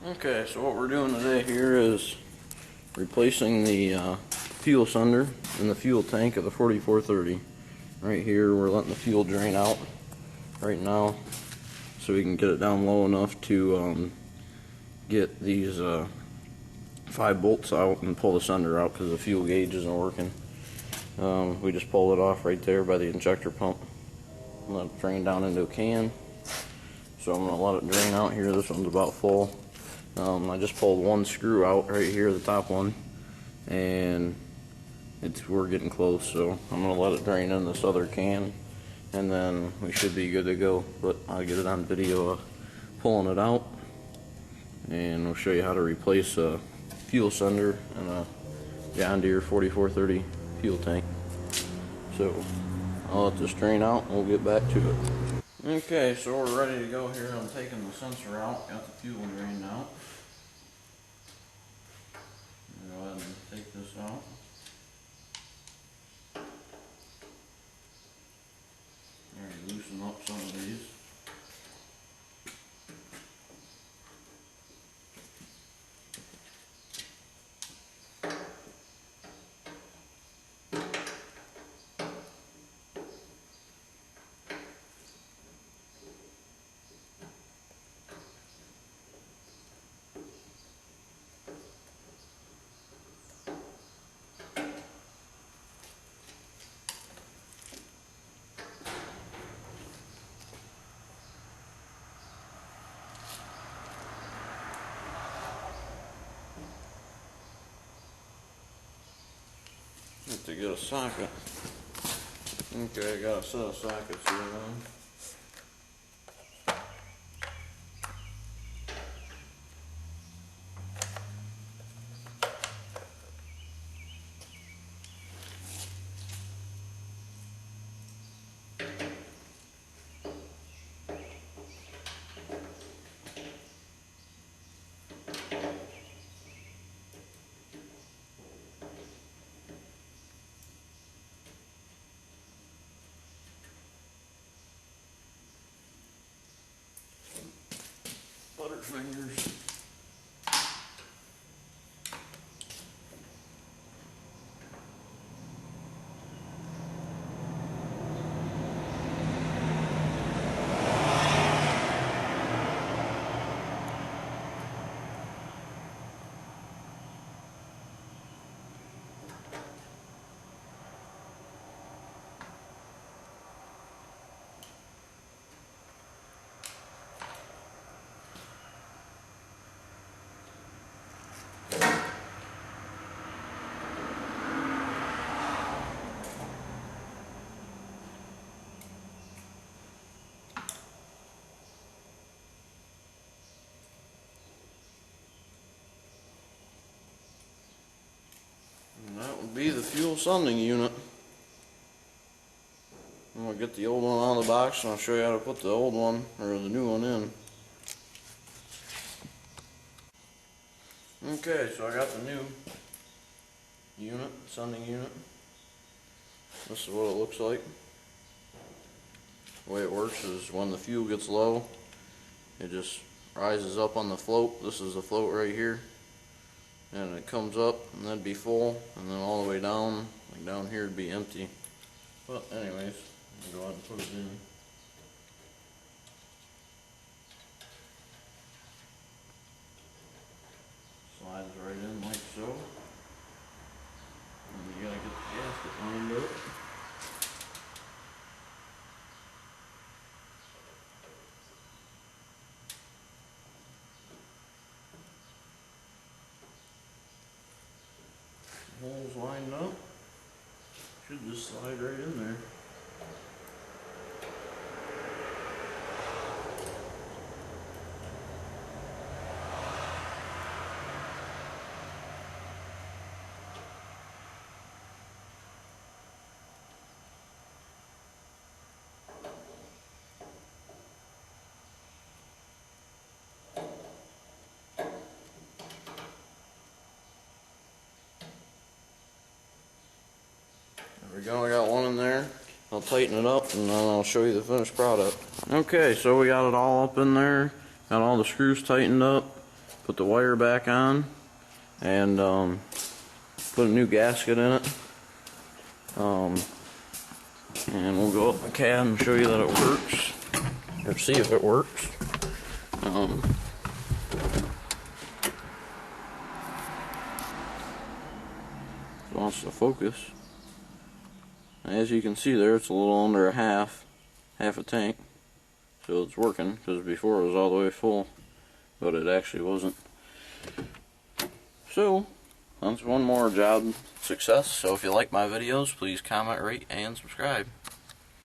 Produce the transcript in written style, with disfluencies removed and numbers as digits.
Okay, so what we're doing today here is replacing the fuel sender in the fuel tank of the 4430. Right here we're letting the fuel drain out right now so we can get it down low enough to get these 5 bolts out and pull the sender out because the fuel gauge isn't working. We just pulled it off right there by the injector pump. Let it drain down into a can. So I'm going to let it drain out here. This one's about full. I just pulled one screw out right here, the top one, and we're getting close, so I'm going to let it drain in this other can, and then we should be good to go. But I'll get it on video pulling it out, and we'll show you how to replace a fuel sender in a John Deere 4430 fuel tank. So I'll let this drain out and we'll get back to it. Okay, so we're ready to go here. I'm taking the sensor out, got the fuel drained out. Go ahead and take this out. Alright, loosen up some of these. Have to get a socket. Okay, I got a set of sockets here now. Butterfingers. And that would be the fuel sending unit. I'm going to get the old one out of the box and I'll show you how to put the old one, or the new one, in. Okay, so I got the new unit, sending unit. This is what it looks like. The way it works is when the fuel gets low, it just rises up on the float. This is the float right here. And it comes up and that'd be full, and then all the way down, like down here, it'd be empty. But anyways, I'll go ahead and put it in. Slides right in like so. And you gotta get the gasket lined up. Holes lined up. Should just slide right in there. There we go, I got one in there. I'll tighten it up and then I'll show you the finished product. Okay, so we got it all up in there. Got all the screws tightened up. put the wire back on, and put a new gasket in it. And we'll go up in the cab and show you that it works, or see if it works. It wants to focus. As you can see there, it's a little under a half a tank, so it's working, because before it was all the way full, but it actually wasn't. So that's one more job success. So if you like my videos, please comment, rate, and subscribe.